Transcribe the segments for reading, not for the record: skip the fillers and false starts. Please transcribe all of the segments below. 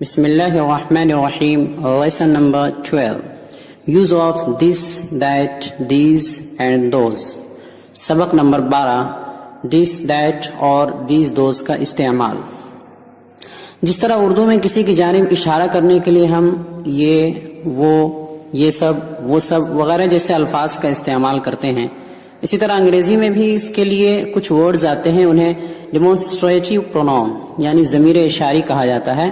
Bismillahirrahmanirrahim. Lesson number 12. Use of this, that, these and those. सबक number 12. This, that और these, those का इस्तेमाल. जिस तरह उर्दू में किसी की जानिब इशारा करने के लिए हम ये, वो, ये सब, वो सब वगैरह जैसे अल्फाज का इस्तेमाल करते हैं, इसी तरह अंग्रेजी में भी इसके लिए कुछ वर्ड्स आते हैं, उन्हें डिमॉन्स्ट्रेटिव प्रोनाउन यानी ज़मीर इशारी कहा जाता है.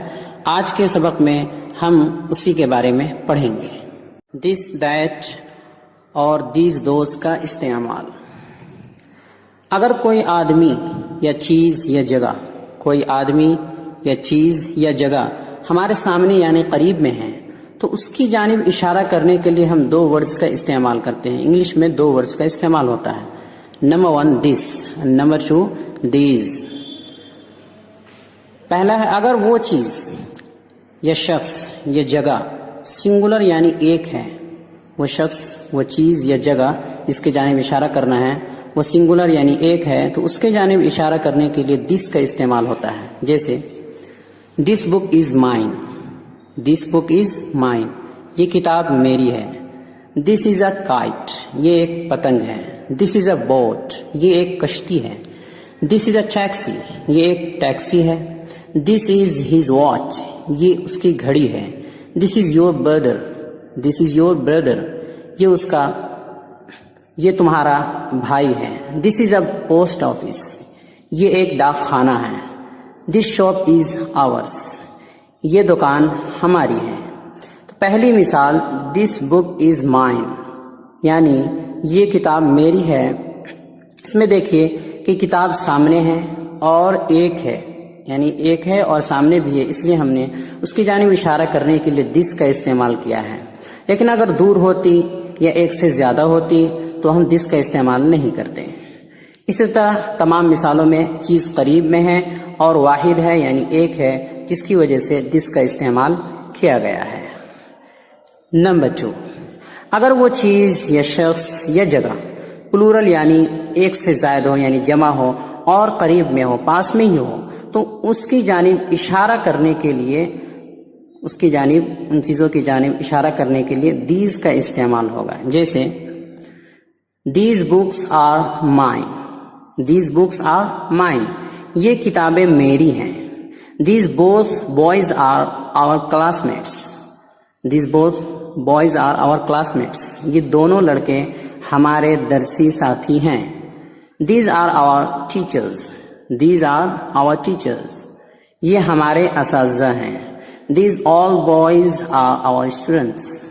आज के सबक में हम उसी के बारे में पढ़ेंगे. दिस, दैट और दीज, दोज का इस्तेमाल. अगर कोई आदमी या चीज़ या जगह, कोई आदमी या चीज़ या जगह हमारे सामने यानी करीब में है, तो उसकी जानिब इशारा करने के लिए हम दो वर्ड्स का इस्तेमाल करते हैं. इंग्लिश में दो वर्ड्स का इस्तेमाल होता है. Number 1 this, number 2 these. पहला है अगर वो चीज़ या शख्स या जगह सिंगुलर यानी एक है, वो शख्स, वो चीज़ या जगह जिसके जानिब इशारा करना है वो सिंगुलर यानी एक है, तो उसके जानिब इशारा करने के लिए दिस का इस्तेमाल होता है. जैसे this book is mine, this book is mine, ये किताब मेरी है. दिस इज़ अ काइट, ये एक पतंग है. दिस इज़ अ बोट, ये एक कश्ती है. दिस इज़ अ टैक्सी, ये एक टैक्सी है. दिस इज़ हिज वॉच, ये उसकी घड़ी है. This is your brother, this is your brother, ये उसका, ये तुम्हारा भाई है. This is a post office, ये एक डाक खाना है. दिस शॉप इज़ आवर्स, ये दुकान हमारी है. तो पहली मिसाल दिस बुक इज़ माइन यानी ये किताब मेरी है. इसमें देखिए कि किताब सामने है और एक है, यानी एक है और सामने भी है, इसलिए हमने उसकी जानिब इशारा करने के लिए दिस का इस्तेमाल किया है. लेकिन अगर दूर होती या एक से ज़्यादा होती तो हम दिस का इस्तेमाल नहीं करते. इसी तरह तमाम मिसालों में चीज़ करीब में है और वाहिद है यानी एक है, जिसकी वजह से दिस का इस्तेमाल किया गया है. नंबर 2 अगर वो चीज़ या शख्स या जगह प्लूरल यानी एक से ज़ायद हो यानी जमा हो और करीब में हो, पास में ही हो, तो उसकी जानिब इशारा करने के लिए, उसकी जानिब, उन चीज़ों की जानिब इशारा करने के लिए दीज का इस्तेमाल होगा. जैसे these books are mine, these books are mine, ये किताबें मेरी हैं. These both boys are our classmates, these both boys are our classmates, ये दोनों लड़के हमारे दरसी साथी हैं. These are our teachers, these are our teachers, ये हमारे असातिज़ा हैं. These all boys are our students,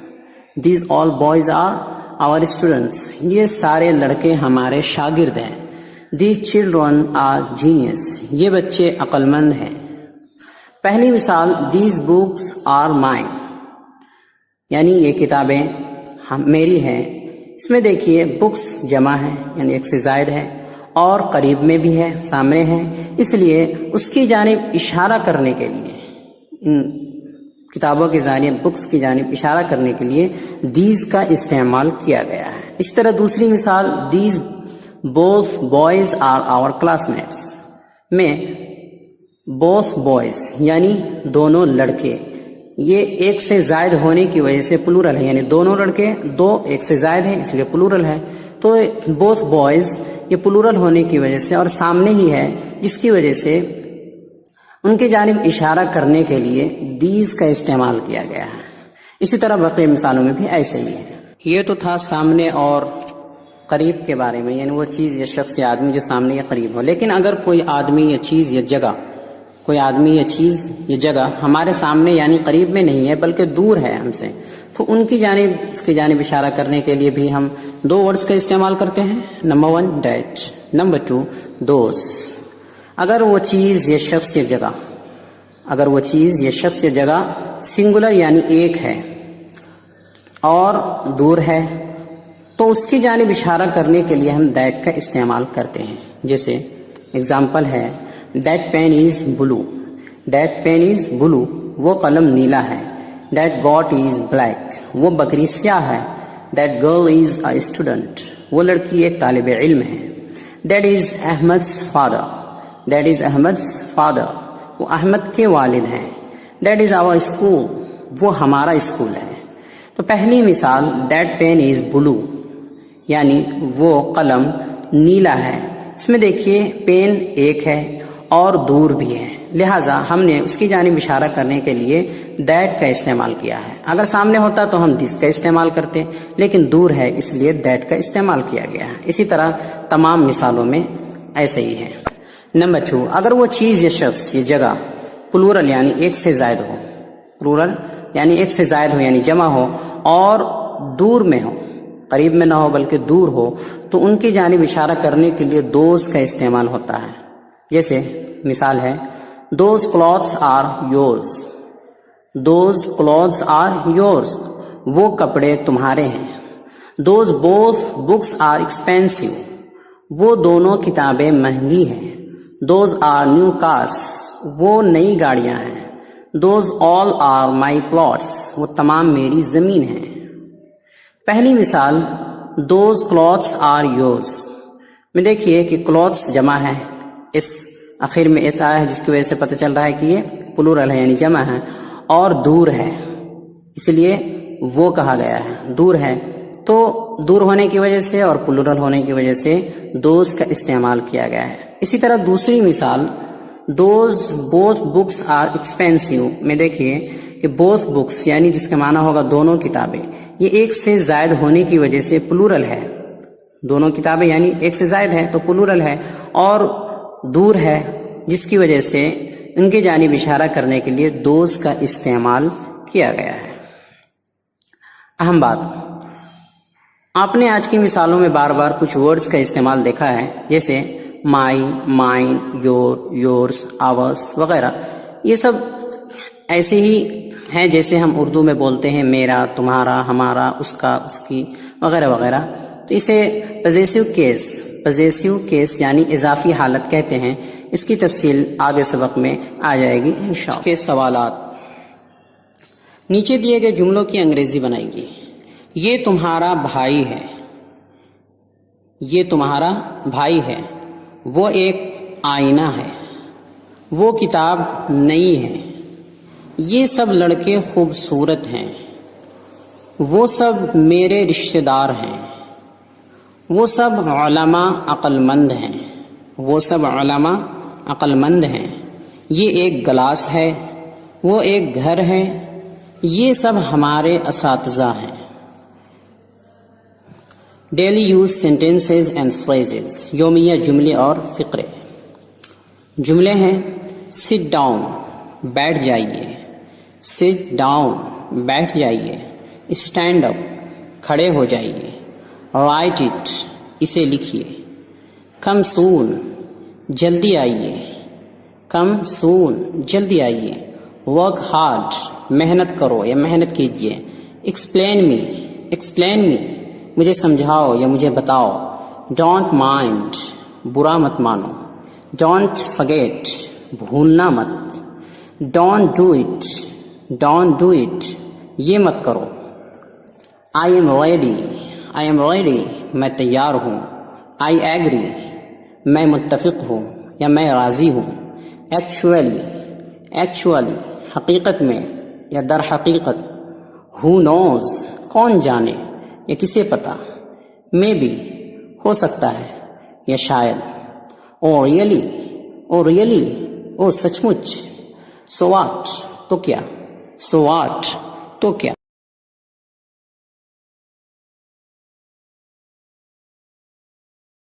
these all boys are our students, ये सारे लड़के हमारे शागिर्द हैं. दीज चिल्ड्रन आर जीनियस, ये बच्चे अक्लमंद हैं. पहली मिसाल दीज बुक्स आर माइन यानी ये किताबें मेरी हैं. इसमें देखिए बुक्स जमा है यानी एक से ज़ायद है और करीब में भी है, सामने है, इसलिए उसकी जानिब इशारा करने के लिए, इन किताबों की जानिब, बुक्स की जानिब इशारा करने के लिए दीज का इस्तेमाल किया गया है. इस तरह दूसरी मिसाल these both boys are our classmates में बोथ बॉयज यानी दोनों लड़के, ये एक से जायद होने की वजह से प्लूरल है, यानी दोनों लड़के, दो एक से जायद है इसलिए प्लूरल है. तो बोथ बॉयज ये प्लूरल होने की वजह से और सामने ही है, जिसकी वजह से उनके जानिब इशारा करने के लिए दीज का इस्तेमाल किया गया है. इसी तरह बाकी मिसालों में भी ऐसे ही है. ये तो था सामने और करीब के बारे में, यानी वो चीज़ या शख्स या आदमी जो सामने या करीब हो. लेकिन अगर कोई आदमी या चीज़ या जगह, कोई आदमी या चीज़ या जगह हमारे सामने यानी करीब में नहीं है बल्कि दूर है हमसे, तो उनकी जानिब, उसकी जानिब इशारा करने के लिए भी हम दो वर्ड्स का इस्तेमाल करते हैं. नंबर 1 दैट, नंबर 2 दोस. अगर वो चीज़ या शख्स या जगह, अगर वो चीज़ या शख्स या जगह सिंगुलर यानी एक है और दूर है, तो उसकी जानिब इशारा करने के लिए हम दैट का इस्तेमाल करते हैं. जैसे एग्जाम्पल है that pain is blue, that pain is blue, वो कलम नीला है. दैट गॉट इज़ ब्लैक, वो बकरी स्याह है. That girl is a student, वो लड़की एक तालिब इल्म है. That is Ahmed's father, that is Ahmed's father, वो अहमद के वालिद हैं. دیٹ از آور اسکول، وہ ہمارا اسکول ہے. تو پہلی مثال دیٹ پین از بلو، یعنی وہ قلم نیلا ہے. اس میں دیکھیے پین ایک ہے اور دور بھی ہے، لہٰذا ہم نے اس کی جانب اشارہ کرنے کے لیے دیٹ کا استعمال کیا ہے. اگر سامنے ہوتا تو ہم دس کا استعمال کرتے، لیکن دور ہے اس لیے دیٹ کا استعمال کیا گیا ہے. اسی طرح تمام مثالوں میں ایسے ہی ہے. نمبر 2، اگر وہ چیز یا شخص یا جگہ پلورل یعنی ایک سے زائد ہو، پلورل یعنی ایک سے زائد ہو یعنی جمع ہو اور دور میں ہو، قریب میں نہ ہو بلکہ دور ہو، تو ان کی جانب اشارہ کرنے کے لیے دوز کا استعمال ہوتا ہے. جیسے مثال ہے those clothes are yours, those clothes are yours, وہ کپڑے تمہارے ہیں. Those both books are expensive, وہ دونوں کتابیں مہنگی ہیں. دوز آر نیو کارس، وہ نئی گاڑیاں ہیں. Those all are my plots, وہ تمام میری زمین ہیں. پہلی مثال دوز کلوتھس آر یورز میں دیکھیے کہ کلوتھس جمع ہے، اس آخر میں ایسا آیا ہے جس کی وجہ سے پتہ چل رہا ہے کہ یہ پلورل ہے یعنی جمع ہے، اور دور ہے اس لیے وہ کہا گیا ہے. دور ہے تو دور ہونے کی وجہ سے اور پلورل ہونے کی وجہ سے دوز کا استعمال کیا گیا ہے. اسی طرح دوسری مثال those both books are expensive میں دیکھیے کہ بوتھ بکس یعنی جس کا معنی ہوگا دونوں کتابیں، یہ ایک سے زائد ہونے کی وجہ سے پلورل ہے. دونوں کتابیں یعنی ایک سے زائد ہے تو پلورل ہے، اور دور ہے جس کی وجہ سے ان کی جانب اشارہ کرنے کے لیے دوز کا استعمال کیا گیا ہے. اہم بات، آپ نے آج کی مثالوں میں بار بار کچھ ورڈز کا استعمال دیکھا ہے، جیسے مائی، مائن، یور، یورس، آورس وغیرہ. یہ سب ایسے ہی ہیں جیسے ہم اردو میں بولتے ہیں میرا، تمہارا، ہمارا، اس کا، اس کی وغیرہ وغیرہ. تو اسے پوزیسیو کیس یعنی اضافی حالت کہتے ہیں. اس کی تفصیل آگے سبق میں آ جائے گی انشاءاللہ. کے سوالات، نیچے دیے گئے جملوں کی انگریزی بنائیے. یہ تمہارا بھائی ہے، یہ تمہارا بھائی ہے. وہ ایک آئینہ ہے، وہ کتاب نئی ہے. یہ سب لڑکے خوبصورت ہیں، وہ سب میرے رشتہ دار ہیں. وہ سب علماء عقل مند ہیں، وہ سب علماء عقل مند ہیں. یہ ایک گلاس ہے، وہ ایک گھر ہے. یہ سب ہمارے اساتذہ ہیں. Daily use sentences and phrases, یومیہ جملے اور فقرے. جملے ہیں سٹ ڈاؤن، بیٹھ جائیے. سٹ ڈاؤن، بیٹھ جائیے. اسٹینڈ اپ، کھڑے ہو جائیے. رائٹ اٹ، اسے لکھیے. کم سون، جلدی آئیے. کم سون، جلدی آئیے. ورک ہارڈ، محنت کرو یا محنت کیجیے. ایکسپلین می، ایکسپلین می، مجھے سمجھاؤ یا مجھے بتاؤ. ڈونٹ مائنڈ، برا مت مانو. ڈونٹ فرگیٹ، بھولنا مت. Don't do it, don't do it, یہ مت کرو. I am ready, I am ready, میں تیار ہوں. آئی ایگری، میں متفق ہوں یا میں راضی ہوں. ایکچولی، ایکچولی، حقیقت میں یا در حقیقت. ہو نوز، کون جانے یا کسے پتا. مے بی، ہو سکتا ہے یا شاید. Oh really, oh really, oh سچ مچ. سو واٹ، تو کیا. سو واٹ، تو کیا.